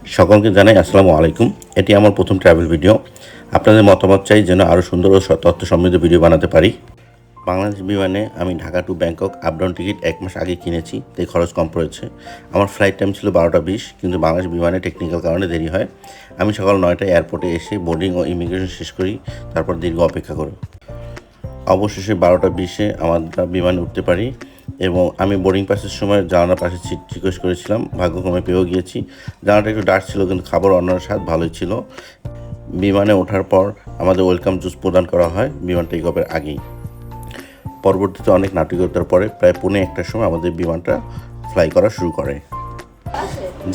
সকলকে জানাই আসসালামু আলাইকুম। এটি আমার প্রথম ট্রাভেল ভিডিও। আপনাদের মতামত চাই যেন আরও সুন্দর ও তথ্য সমৃদ্ধ ভিডিও বানাতে পারি। বাংলাদেশ বিমানে আমি Dhaka two Bangkok up down ticket 1 মাস আগে কিনেছি, তাই খরচ কম পড়েছে। আমার ফ্লাইট টাইম ছিল 12টা 20, কিন্তু বাংলাদেশ বিমানে টেকনিক্যাল কারণে দেরি হয়। আমি সকাল 9টায় এয়ারপোর্টে এসে বোর্ডিং ও ইমিগ্রেশন শেষ করি, তারপর দীর্ঘ অপেক্ষা করি। অবশেষে 12টা 20-এ আমরা বিমানে উঠতে পারি এবং আমি বোর্ডিং পাসের সময় জানালার পাশে সিট রিকোয়েস্ট করেছিলাম, ভাগ্যক্রমে পেয়েও গিয়েছি। জানালাটা একটু ডার্ক ছিল, কিন্তু খাবার অন্যান্য স্বাদ ভালোই ছিল। বিমানে ওঠার পর আমাদের ওয়েলকাম জুস প্রদান করা হয় বিমান টেক অফের আগেই। পরবর্তীতে অনেক নাটকীয়তার পরে প্রায় 1:45-টার সময় আমাদের বিমানটা ফ্লাই করা শুরু করে।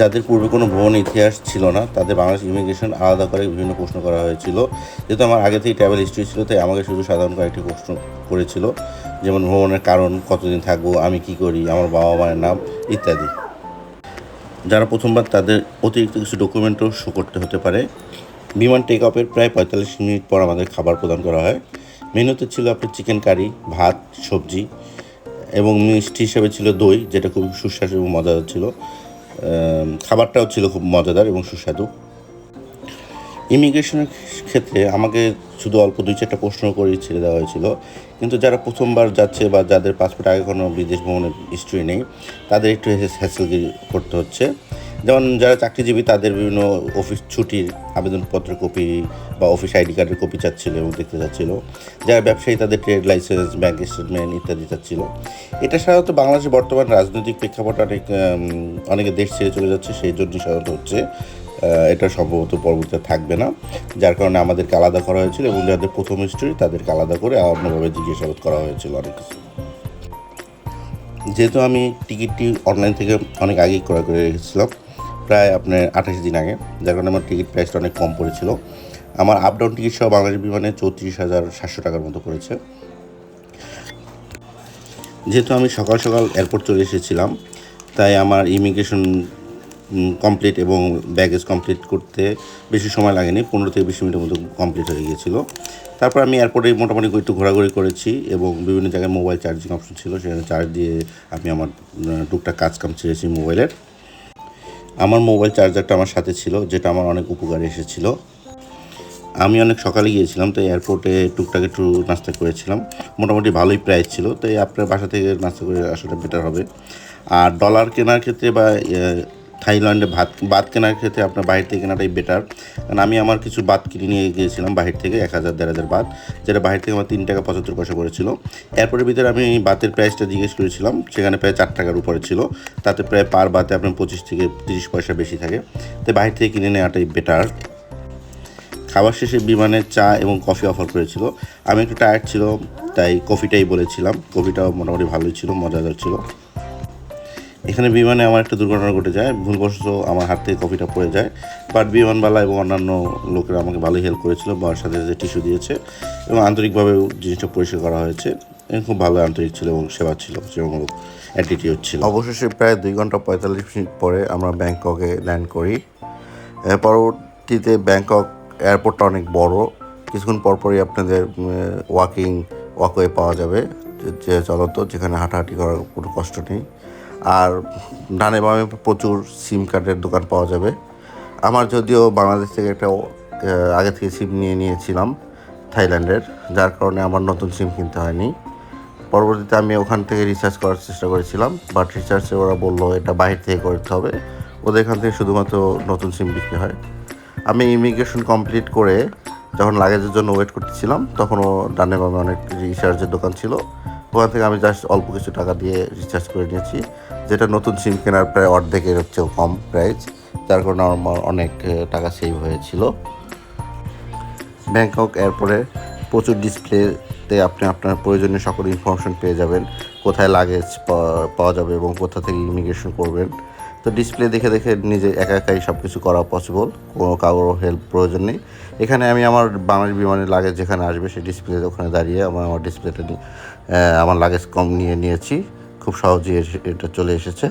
যাদের পূর্বে কোনো ভ্রমণ ইতিহাস ছিল না, তাদের বাংলাদেশ ইমিগ্রেশন আলাদা করে বিভিন্ন প্রশ্ন করা হয়েছিল। যেহেতু আমার আগে থেকেই ট্রাভেল হিস্ট্রি ছিল, তাই আমাকে শুধু সাধারণ কয়েকটি প্রশ্ন করেছিল, যেমন ভ্রমণের কারণ, কতদিন থাকবো, আমি কি করি, আমার বাবা মায়ের নাম ইত্যাদি। যারা প্রথমবার, তাদের অতিরিক্ত কিছু ডকুমেন্টও শো করতে হতে পারে। বিমান টেক অফের প্রায় 45 মিনিট পর আমাদের খাবার প্রদান করা হয়। মেনুতে ছিল আপনার চিকেন কারি, ভাত, সবজি এবং মিষ্টি হিসেবে ছিল দই, যেটা খুব সুস্বাদু এবং মজাদার ছিল। খাবারটাও ছিল খুব মজাদার এবং সুস্বাদু। ইমিগ্রেশনের ক্ষেত্রে আমাকে শুধু অল্প 2-4টা প্রশ্ন করেই ছেড়ে দেওয়া হয়েছিল, কিন্তু যারা প্রথমবার যাচ্ছে বা যাদের পাসপোর্ট আগে কোনো বিদেশ ভ্রমণের হিস্ট্রি নেই, তাদের একটু হ্যাসেল করতে হচ্ছে। যেমন যারা চাকরিজীবী, তাদের বিভিন্ন অফিস ছুটির আবেদনপত্রের কপি বা অফিস আইডি কার্ডের কপি চাচ্ছিল এবং দেখতে চাচ্ছিল। যারা ব্যবসায়ী, তাদের ট্রেড লাইসেন্স, ব্যাঙ্ক স্টেটমেন্ট ইত্যাদি চাচ্ছিল। এটা সাধারণত বাংলাদেশের বর্তমান রাজনৈতিক প্রেক্ষাপট অনেকে দেশ ছেড়ে চলে যাচ্ছে, সেই জন্যই সাধারণত হচ্ছে। এটা সম্ভবত পরবর্তীতে থাকবে না, যার কারণে আমাদেরকে আলাদা করা হয়েছিল এবং যাদের প্রথম হিস্ট্রি তাদেরকে আলাদা করে অন্যভাবে জিজ্ঞাসাবাদ করা হয়েছিল অনেক কিছু। যেহেতু আমি টিকিটটি অনলাইন থেকে অনেক আগেই ক্রয় করে রেখেছিলাম, প্রায় আপনার 28 দিন আগে, যার কারণে আমার টিকিট প্রাইসটা অনেক কম পড়েছিল। আমার আপ ডাউন টিকিট সহ বাংলাদেশ বিমানে 34,700 টাকার মতো পড়েছে। যেহেতু আমি সকাল সকাল এয়ারপোর্ট চলে এসেছিলাম, তাই আমার ইমিগ্রেশন কমপ্লিট এবং ব্যাগেজ কমপ্লিট করতে বেশি সময় লাগেনি, 15 থেকে 20 মিনিটের মতো কমপ্লিট হয়ে গিয়েছিল। তারপর আমি এয়ারপোর্টে মোটামুটি একটু ঘোরাঘুরি করেছি এবং বিভিন্ন জায়গায় মোবাইল চার্জিং অপশন ছিল, সেখানে চার্জ দিয়ে আমি আমার টুকটাক কাজ কাম ছেড়েছি মোবাইলের। আমার মোবাইল চার্জারটা আমার সাথে ছিল, যেটা আমার অনেক উপকারে এসেছিলো। আমি অনেক সকালে গিয়েছিলাম, তাই এয়ারপোর্টে টুকটাক একটু নাস্তা করেছিলাম। মোটামুটি ভালোই প্রাইস ছিল, তাই আপনার বাসা থেকে নাস্তা করে আসলে বেটার হবে। আর ডলার কেনার ক্ষেত্রে বা থাইল্যান্ডে বাত কেনার ক্ষেত্রে আপনার বাহির থেকে কেনাটাই বেটার। কারণ আমি আমার কিছু বাত কিনে নিয়ে গিয়েছিলাম বাহির থেকে, 1,000-1,500 বাত, যেটা বাহির থেকে আমার 3 টাকা 75 পয়সা পড়েছিল। এরপরের ভিতরে আমি বাতের প্রাইসটা জিজ্ঞেস করেছিলাম, সেখানে প্রায় 4 টাকার উপরে ছিল। তাতে প্রায় পার বাতে আপনার 25 থেকে 30 পয়সা বেশি থাকে, তাই বাহির থেকে কিনে নেওয়াটাই বেটার। খাবার শেষে বিমানে চা এবং কফি অফার করেছিল। আমি একটু টায়ার্ড ছিল, তাই কফিটাই বলেছিলাম। কফিটাও মোটামুটি ভালোই ছিল, মজাদার ছিল। এখানে বিমানে আমার একটা দুর্ঘটনা ঘটে যায়, ভুলবশত আমার হাত থেকে কফিটা পড়ে যায়। বাট বিমানবালা এবং অন্যান্য লোকেরা আমাকে ভালোই হেল্প করেছিল, বা সাথে সাথে টিস্যু দিয়েছে এবং আন্তরিকভাবে জিনিসটা পরিষ্কার করা হয়েছে। খুব ভালো আন্তরিক ছিল এবং সেবা ছিল, সেবামূলক অ্যাটিটিউড ছিল। অবশেষে প্রায় 2 ঘন্টা 45 মিনিট পরে আমরা ব্যাংককে ল্যান্ড করি। পরবর্তীতে ব্যাংকক এয়ারপোর্টটা অনেক বড়। কিছুক্ষণ পরপরই আপনাদের ওয়াকওয়ে পাওয়া যাবে, যে চলন্ত, যেখানে হাঁটাহাঁটি করার কোনো কষ্ট নেই। আর ডানে বামে প্রচুর সিম কার্ডের দোকান পাওয়া যাবে। আমার যদিও বাংলাদেশ থেকে একটা আগে থেকে সিম নিয়ে নিয়েছিলাম থাইল্যান্ডের, যার কারণে আমার নতুন সিম কিনতে হয়নি। পরবর্তীতে আমি ওখান থেকে রিচার্জ করার চেষ্টা করেছিলাম, বাট রিচার্জে ওরা বললো এটা বাহির থেকে করতে হবে, ওদের এখান থেকে শুধুমাত্র নতুন সিম বিক্রি হয়। আমি ইমিগ্রেশন কমপ্লিট করে যখন লাগেজের জন্য ওয়েট করতেছিলাম, তখনও ডানে বামে অনেক রিচার্জের দোকান ছিল। ওখান থেকে আমি জাস্ট অল্প কিছু টাকা দিয়ে রিচার্জ করে নিয়েছি, যেটা নতুন সিম কেনার প্রায় অর্ধেকের হচ্ছেও কম প্রাইস, যার কারণে আমার অনেক টাকা সেভ হয়েছিল। ব্যাংকক এয়ারপোর্টে প্রচুর ডিসপ্লেতে আপনি আপনার প্রয়োজনীয় সকল ইনফরমেশন পেয়ে যাবেন, কোথায় লাগেজ পাওয়া যাবে এবং কোথা থেকে ইমিগ্রেশন করবেন। তো ডিসপ্লে দেখে দেখে নিজে একা একাই সব কিছু করা পসিবল, কোনো কারোর হেল্প প্রয়োজন নেই। এখানে আমি আমার বাংলাদেশ বিমানের লাগেজ যেখানে আসবে সেই ডিসপ্লে ওখানে দাঁড়িয়ে আমার ডিসপ্লেটা আমার লাগেজ কম নিয়েছি। খুব সহজেই এটা চলে এসেছে।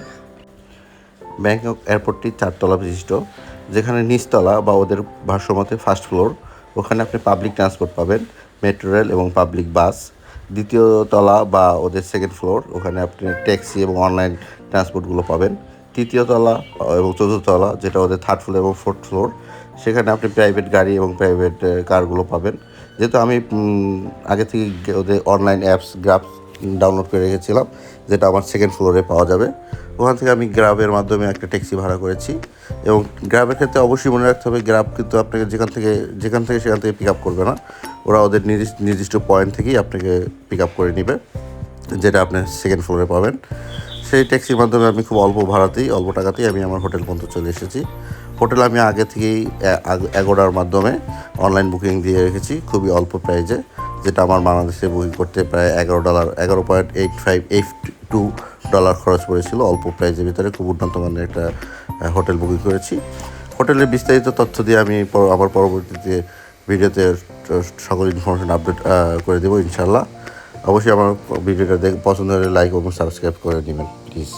ব্যাংকক এয়ারপোর্টটি 4 তলা বিশিষ্ট, যেখানে নিচতলা বা ওদের ভাষ্যমতে ফার্স্ট ফ্লোর, ওখানে আপনি পাবলিক ট্রান্সপোর্ট পাবেন, মেট্রো রেল এবং পাবলিক বাস। দ্বিতীয় তলা বা ওদের সেকেন্ড ফ্লোর, ওখানে আপনি ট্যাক্সি এবং অনলাইন ট্রান্সপোর্টগুলো পাবেন। তৃতীয় তলা এবং চতুর্থ তলা, যেটা ওদের থার্ড ফ্লোর এবং ফোর্থ ফ্লোর, সেখানে আপনি প্রাইভেট গাড়ি এবং প্রাইভেট কারগুলো পাবেন। যেহেতু আমি আগে থেকে ওদের অনলাইন অ্যাপস গ্রাব ডাউনলোড করে রেখেছিলাম, যেটা আমার সেকেন্ড ফ্লোরে পাওয়া যাবে, ওখান থেকে আমি গ্রাবের মাধ্যমে একটা ট্যাক্সি ভাড়া করেছি। এবং গ্রাবের ক্ষেত্রে অবশ্যই মনে রাখতে হবে, গ্রাব কিন্তু আপনাকে যেখান থেকে সেখান থেকে পিক আপ করবে না। ওরা ওদের নির্দিষ্ট পয়েন্ট থেকেই আপনাকে পিক আপ করে নেবে, যেটা আপনি সেকেন্ড ফ্লোরে পাবেন। সেই ট্যাক্সির মাধ্যমে আমি খুব অল্প টাকাতেই আমি আমার হোটেল পর্যন্ত চলে এসেছি। হোটেল আমি আগে থেকেই অ্যাগোডার মাধ্যমে অনলাইন বুকিং দিয়ে রেখেছি খুবই অল্প প্রাইজে, যেটা আমার বাংলাদেশে বুকিং করতে প্রায় $11.82 খরচ পড়েছিল। অল্প প্রাইজের ভিতরে খুব উন্নত মানের একটা হোটেল বুকিং করেছি। হোটেলের বিস্তারিত তথ্য দিয়ে আমি আমার পরবর্তীতে ভিডিওতে সকল ইনফরমেশন আপডেট করে দেবো ইনশাল্লাহ। অবশ্যই আমার ভিডিওটা পছন্দ হলে লাইক এবং সাবস্ক্রাইব করে নেবেন প্লিজ।